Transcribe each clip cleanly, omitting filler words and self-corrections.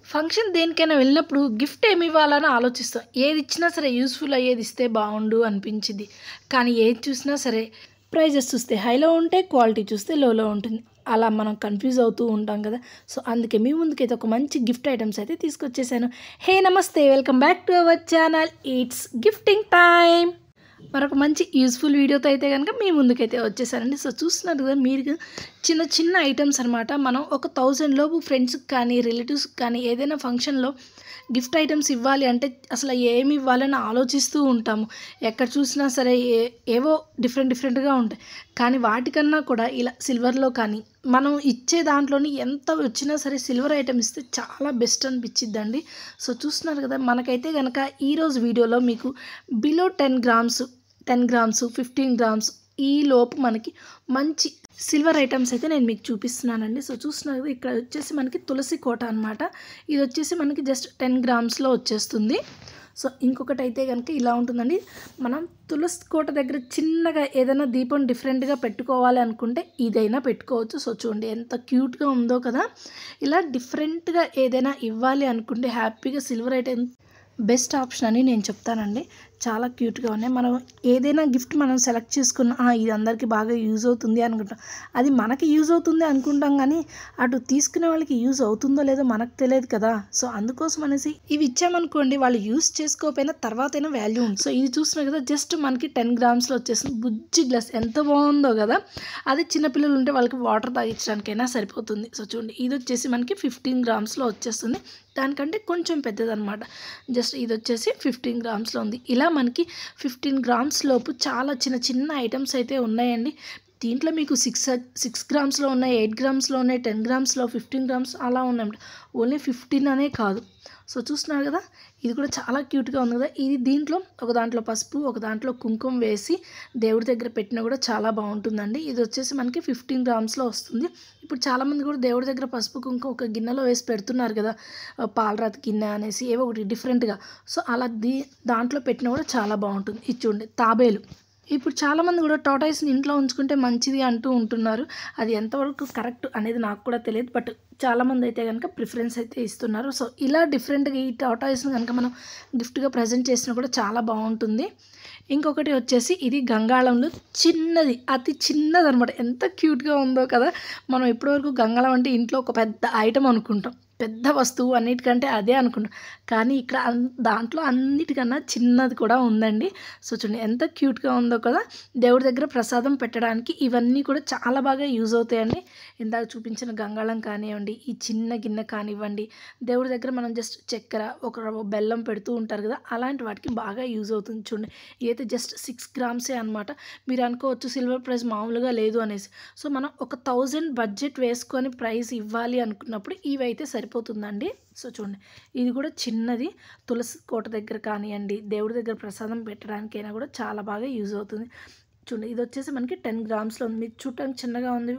Function దేనికైనా వెళ్ళినప్పుడు gift ఏమి ఇవ్వాలని ఆలోచిస్తాం. ఏది ఇచ్చినా సరే యూజ్‌ఫుల్ అయ్యేది ఇస్తే బావుండు అనిపించిద్ది. కానీ ఏది చూసినా సరే ప్రైజెస్ చూస్తే హైలో ఉంటాయి. క్వాలిటీ చూస్తే లోలో ఉంటుంది. అలా మనం కన్‌ఫ్యూజ్ అవుతూ ఉంటాం కదా! సో, అందుకే మీ ముందుకైతే ఒక మంచి గిఫ్ట్ ఐటెమ్స్ అయితే తీసుకొచ్చేసాను. హే! నమస్తే. Welcome back to our channel. It's gifting time. మరొక మంచి యూజ్‌ఫుల్ వీడియోతో అయితే గనుక మీ ముందుకైతే వచ్చేసానండి. సో, చూస్తున్నారు కదా మీరు చిన్న చిన్న ఐటెమ్స్ అనమాట. మనం ఒక 1000 లోపు ఫ్రెండ్స్‌కి కానీ, రిలేటివ్స్‌కి కానీ ఏదైనా ఫంక్షన్‌లో గిఫ్ట్ ఐటెమ్స్ ఇవ్వాలి అంటే అసలు ఏమి ఇవ్వాలని ఆలోచిస్తూ ఉంటాము. ఎక్కడ చూసినా సరే ఏవో డిఫరెంట్‌గా ఉంటాయి. కానీ వాటికన్నా కూడా ఇలా సిల్వర్‌లో కానీ మనం ఇచ్చే దాంట్లోని ఎంత వచ్చినా సరే సిల్వర్ ఐటెమ్ ఇస్తే చాలా బెస్ట్ అనిపించిద్దండి. సో, చూస్తున్నారు కదా మనకైతే గనక ఈరోజు వీడియోలో మీకు బిలో 10 గ్రామ్స్, 10 గ్రామ్స్, 15 గ్రామ్స్ ఈ లోపు మనకి మంచి సిల్వర్ ఐటమ్స్ అయితే నేను మీకు చూపిస్తున్నానండి. సో, చూస్తున్నారు కదా ఇక్కడ వచ్చేసి మనకి తులసి కోట అనమాట. ఇది వచ్చేసి మనకి జస్ట్ 10 గ్రామ్స్‌లో వచ్చేస్తుంది. సో, ఇంకొకటైతే గనుక ఇలా ఉంటుందండి. మనం తులసి కోట దగ్గర చిన్నగా ఏదైనా దీపం డిఫరెంట్‌గా పెట్టుకోవాలి అనుకుంటే ఇదైనా పెట్టుకోవచ్చు. సో, చూడండి ఎంత క్యూట్‌గా ఉందో కదా! ఇలా డిఫరెంట్‌గా ఏదైనా ఇవ్వాలి అనుకుంటే హ్యాపీగా సిల్వర్ ఐటెమ్ బెస్ట్ ఆప్షన్ అని నేను చెప్తానండి. చాలా క్యూట్‌గా ఉన్నాయి. మనం ఏదైనా గిఫ్ట్ మనం సెలెక్ట్ చేసుకున్న ఇది అందరికీ బాగా యూజ్ అవుతుంది అనుకుంటాం. అది మనకి యూజ్ అవుతుంది అనుకుంటాం కానీ అటు తీసుకునే వాళ్ళకి యూజ్ అవుతుందో లేదో మనకు తెలియదు కదా! సో, అందుకోసం అనేసి ఇవి ఇచ్చామనుకోండి వాళ్ళు యూజ్ చేసుకోకపోయినా తర్వాతైనా వాల్యూ ఉంది. సో, ఇది చూస్తున్నారు కదా జస్ట్ మనకి 10 గ్రామ్స్‌లో వచ్చేసింది. బుజ్జి గ్లాస్ ఎంత బాగుందో కదా! అదే చిన్నపిల్లలు ఉంటే వాళ్ళకి వాటర్ తాగించడానికైనా సరిపోతుంది. సో, చూడండి ఇది వచ్చేసి మనకి 15 గ్రామ్స్‌లో వచ్చేస్తుంది. దానికంటే కొంచెం పెద్దదనమాట. జస్ట్ ఇది వచ్చేసి 15 గ్రామ్స్‌లో ఉంది. ఇలా మనకి 15 గ్రామ్స్ లోపు చాలా చిన్న ఐటమ్స్ అయితే ఉన్నాయండి. దీంట్లో మీకు 6 గ్రామ్స్‌లో ఉన్నాయి, 8 గ్రామ్స్‌లో ఉన్నాయి, 10 గ్రామ్స్‌లో, 15 గ్రామ్స్ అలా ఉన్నాయన్నమాట. ఓన్లీ 15 అనే కాదు. సో, చూస్తున్నారు కదా ఇది కూడా చాలా క్యూట్‌గా ఉంది కదా! ఇది దీంట్లో ఒక దాంట్లో పసుపు, ఒక దాంట్లో కుంకుమ వేసి దేవుడి దగ్గర పెట్టినా కూడా చాలా బాగుంటుందండి. ఇది వచ్చేసి మనకి 15 గ్రామ్స్‌లో వస్తుంది. ఇప్పుడు చాలామంది కూడా దేవుడి దగ్గర పసుపు, కుంకుమ ఒక గిన్నెలో వేసి పెడుతున్నారు కదా! పాలరాతి గిన్నె అనేసి ఏవో ఒకటి డిఫరెంట్‌గా. సో, అలా దాంట్లో పెట్టినా కూడా చాలా బాగుంటుంది. ఇది చూడండి తాబేలు. ఇప్పుడు చాలామంది కూడా టార్టాయిస్‌ని ఇంట్లో ఉంచుకుంటే మంచిది అంటూ ఉంటున్నారు. అది ఎంతవరకు కరెక్ట్ అనేది నాకు కూడా తెలియదు. బట్ చాలామంది అయితే గనుక ప్రిఫరెన్స్ అయితే ఇస్తున్నారు. సో, ఇలా డిఫరెంట్‌గా ఈ టార్టాయిస్‌ని గనుక మనం గిఫ్ట్‌గా ప్రెజెంట్ చేసినా కూడా చాలా బాగుంటుంది. ఇంకొకటి వచ్చేసి ఇది గంగాళంలో చిన్నది, అతి చిన్నదనమాట. ఎంత క్యూట్‌గా ఉందో కదా! మనం ఇప్పటివరకు గంగాళం అంటే ఇంట్లో ఒక పెద్ద ఐటెమ్ అనుకుంటాం. పెద్ద వస్తువు అన్నిటికంటే అదే అనుకుంటాం. కానీ ఇక్కడ దాంట్లో అన్నిటికన్నా చిన్నది కూడా ఉందండి. సో, చూడండి ఎంత క్యూట్‌గా ఉందో కదా! దేవుడి దగ్గర ప్రసాదం పెట్టడానికి ఇవన్నీ కూడా చాలా బాగా యూజ్ అవుతాయండి. ఇందాక చూపించిన గంగాళం కానివ్వండి, ఈ చిన్న గిన్నె కానివ్వండి, దేవుడి దగ్గర మనం జస్ట్ చక్కెర, ఒక రవ్వ బెల్లం పెడుతూ ఉంటారు కదా! అలాంటి వాటికి బాగా యూజ్ అవుతుంది చూడండి. ఇదైతే జస్ట్ 6 గ్రామ్సే అనమాట. మీరు అనుకోవచ్చు సిల్వర్ ప్రైస్ మామూలుగా లేదు అనేసి. సో, మనం ఒక 1000 బడ్జెట్ వేసుకొని ప్రైస్ ఇవ్వాలి అనుకున్నప్పుడు ఇవైతే సరిపోతుందండి. సో, చూడండి ఇది కూడా చిన్నది తులసి కోట దగ్గర కానివ్వండి, దేవుడి దగ్గర ప్రసాదం పెట్టడానికైనా కూడా చాలా బాగా యూజ్ అవుతుంది. చూడండి ఇది వచ్చేసి మనకి 10 గ్రామ్స్‌లో ఉంది. మీకు చూడటానికి చిన్నగా ఉంది.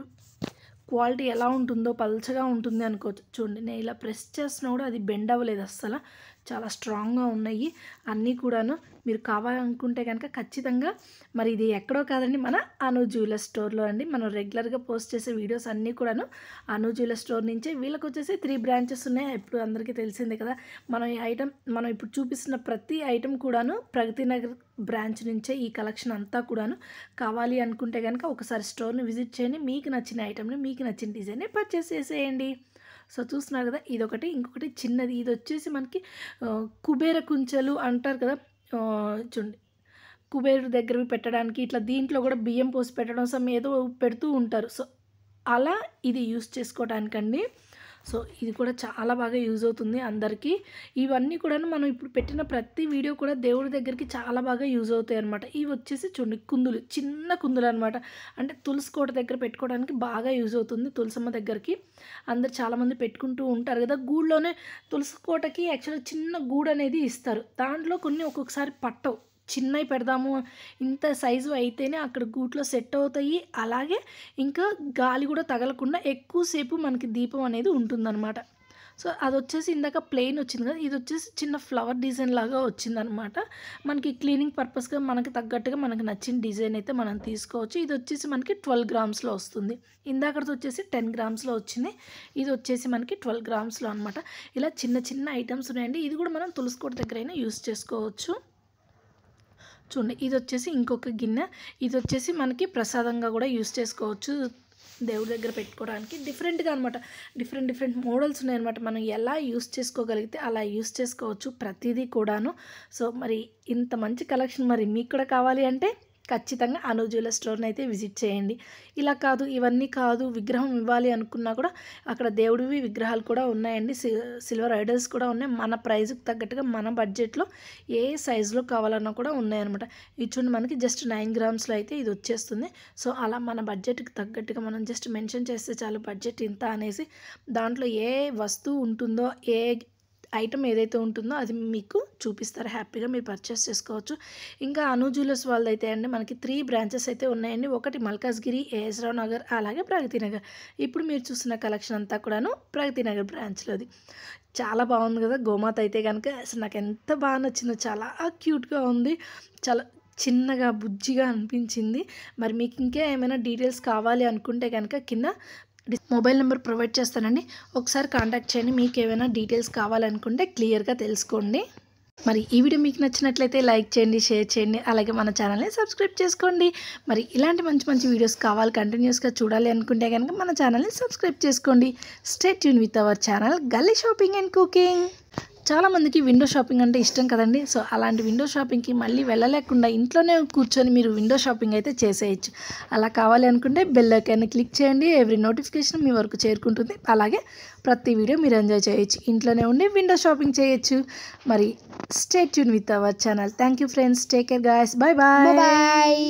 క్వాలిటీ ఎలా ఉంటుందో పల్చగా ఉంటుంది అనుకోవచ్చు. చూడండి నేను ఇలా ప్రెస్ చేసినా కూడా అది బెండ్ అవ్వలేదు అస్సల. చాలా స్ట్రాంగ్‌గా ఉన్నాయి అన్నీ కూడాను. మీరు కావాలనుకుంటే కనుక ఖచ్చితంగా మరి ఇది ఎక్కడో కాదండి మన అను జ్యువెలర్స్ స్టోర్‌లో అండి. మనం రెగ్యులర్‌గా పోస్ట్ చేసే వీడియోస్ అన్నీ కూడాను అను జ్యువెలర్స్ స్టోర్ నుంచే. వీళ్ళకొచ్చేసి 3 బ్రాంచెస్ ఉన్నాయి. ఇప్పుడు అందరికీ తెలిసిందే కదా! మనం ఇప్పుడు చూపిస్తున్న ప్రతి ఐటెం కూడాను ప్రగతి నగర్ బ్రాంచ్ నుంచే ఈ కలెక్షన్ అంతా కూడాను. కావాలి అనుకుంటే కనుక ఒకసారి స్టోర్‌ని విజిట్ చేయండి. మీకు నచ్చిన ఐటెంని, మీకు నచ్చిన డిజైన్‌ని పర్చేస్ చేసేయండి. సో, చూస్తున్నారు కదా ఇదొకటి. ఇంకొకటి చిన్నది ఇది వచ్చేసి మనకి కుబేర కుంచెలు అంటారు కదా! చూడండి కుబేరుడు దగ్గరవి పెట్టడానికి ఇట్లా దీంట్లో కూడా బియ్యం పోసి పెట్టడం ఏదో పెడుతూ ఉంటారు. సో, అలా ఇది యూజ్ చేసుకోవడానికండి. సో, ఇది కూడా చాలా బాగా యూజ్ అవుతుంది అందరికీ. ఇవన్నీ కూడాను మనం ఇప్పుడు పెట్టిన ప్రతి వీడియో కూడా దేవుడి దగ్గరికి చాలా బాగా యూజ్ అవుతాయన్నమాట. ఇవి వచ్చేసి చూడండి కుందులు, చిన్న కుందులనమాట. అంటే తులసి కోట దగ్గర పెట్టుకోవడానికి బాగా యూజ్ అవుతుంది. తులసమ్మ దగ్గరికి అందరు చాలామంది పెట్టుకుంటూ ఉంటారు కదా! గూడులోనే తులసి కోటకి యాక్చువల్‌గా చిన్న గూడనేది ఇస్తారు. దాంట్లో కొన్ని ఒక్కొక్కసారి పట్టవు. చిన్నవి పెడదాము ఇంత సైజు అయితేనే అక్కడ గూట్లో సెట్ అవుతాయి. అలాగే ఇంకా గాలి కూడా తగలకుండా ఎక్కువ సేపు మనకి దీపం అనేది ఉంటుందన్నమాట. సో అదొచ్చేసి ఇందాక ప్లెయిన్ వచ్చింది కదా, ఇది వచ్చేసి చిన్న ఫ్లవర్ డిజైన్ లాగా వచ్చిందనమాట. మనకి క్లీనింగ్ పర్పస్గా మనకి తగ్గట్టుగా మనకి నచ్చిన డిజైన్ అయితే మనం తీసుకోవచ్చు. ఇది వచ్చేసి మనకి 12 గ్రామ్స్లో వస్తుంది. ఇందాకది వచ్చేసి 10 గ్రామ్స్లో వచ్చింది, ఇది వచ్చేసి మనకి 12 గ్రామ్స్లో అనమాట. ఇలా చిన్న చిన్న ఐటమ్స్ ఉన్నాయండి. ఇది కూడా మనం తులసి కోట దగ్గర అయినా యూస్ చేసుకోవచ్చు. చూడండి, ఇది వచ్చేసి ఇంకొక గిన్నె, ఇది వచ్చేసి మనకి ప్రసాదంగా కూడా యూస్ చేసుకోవచ్చు, దేవుడి దగ్గర పెట్టుకోవడానికి. డిఫరెంట్గా అనమాట, డిఫరెంట్ మోడల్స్ ఉన్నాయన్నమాట. మనం ఎలా యూస్ చేసుకోగలిగితే అలా యూస్ చేసుకోవచ్చు ప్రతిదీ కూడాను. సో మరి ఇంత మంచి కలెక్షన్ మరి మీకు కూడా కావాలి అంటే ఖచ్చితంగా అను జ్యువెలర్ స్టోర్ని అయితే విజిట్ చేయండి. ఇలా కాదు, ఇవన్నీ కాదు, విగ్రహం ఇవ్వాలి అనుకున్నా కూడా అక్కడ దేవుడివి విగ్రహాలు కూడా ఉన్నాయండి, సిల్వర్ ఐడల్స్ కూడా ఉన్నాయి. మన ప్రైస్కి తగ్గట్టుగా మన బడ్జెట్లో ఏ సైజులో కావాలన్నా కూడా ఉన్నాయన్నమాట. ఇది చూడండి, మనకి జస్ట్ 9 గ్రామ్స్లో అయితే ఇది వచ్చేస్తుంది. సో అలా మన బడ్జెట్కి తగ్గట్టుగా మనం జస్ట్ మెన్షన్ చేస్తే చాలు బడ్జెట్ ఇంత అనేసి, దాంట్లో ఏ వస్తువు ఉంటుందో, ఏ ఐటమ్ ఏదైతే ఉంటుందో అది మీకు చూపిస్తారు, హ్యాపీగా మీరు పర్చేస్ చేసుకోవచ్చు. ఇంకా అను జ్యువెలర్స్ వాళ్ళదైతే అండి మనకి 3 బ్రాంచెస్ అయితే ఉన్నాయండి. ఒకటి మల్కాజ్గిరి, ఏఎస్ రావు నగర్, అలాగే ప్రగతి నగర్. ఇప్పుడు మీరు చూస్తున్న కలెక్షన్ అంతా కూడాను ప్రగతి నగర్ బ్రాంచ్లోది. చాలా బాగుంది కదా గోమాత అయితే కనుక, అసలు నాకు ఎంత బాగా నచ్చిందో, చాలా క్యూట్గా ఉంది, చాలా చిన్నగా బుజ్జిగా అనిపించింది. మరి మీకు ఇంకా ఏమైనా డీటెయిల్స్ కావాలి అనుకుంటే కనుక కింద మొబైల్ నెంబర్ ప్రొవైడ్ చేస్తానండి, ఒకసారి కాంటాక్ట్ చేయండి. మీకు ఏమైనా డీటెయిల్స్ కావాలనుకుంటే క్లియర్గా తెలుసుకోండి. మరి ఈ వీడియో మీకు నచ్చినట్లయితే లైక్ చేయండి, షేర్ చేయండి, అలాగే మన ఛానల్ని సబ్స్క్రైబ్ చేసుకోండి. మరి ఇలాంటి మంచి వీడియోస్ కావాలి, కంటిన్యూస్గా చూడాలి అనుకుంటే కనుక మన ఛానల్ని సబ్స్క్రైబ్ చేసుకోండి. Stay tune with our channel గల్లీ షాపింగ్ అండ్ కుకింగ్. చాలామందికి విండో షాపింగ్ అంటే ఇష్టం కదండి. సో అలాంటి విండో షాపింగ్కి మళ్ళీ వెళ్ళలేకుండా ఇంట్లోనే కూర్చొని మీరు విండో షాపింగ్ అయితే చేసేయచ్చు. అలా కావాలి అనుకుంటే బెల్ ఐకాన్ని క్లిక్ చేయండి, ఎవ్రీ నోటిఫికేషన్ మీ వరకు చేరుకుంటుంది. అలాగే ప్రతి వీడియో మీరు ఎంజాయ్ చేయొచ్చు, ఇంట్లోనే ఉండి విండో షాపింగ్ చేయొచ్చు. మరి stay tune with our channel. Thank you friends, take care guys, bye bye.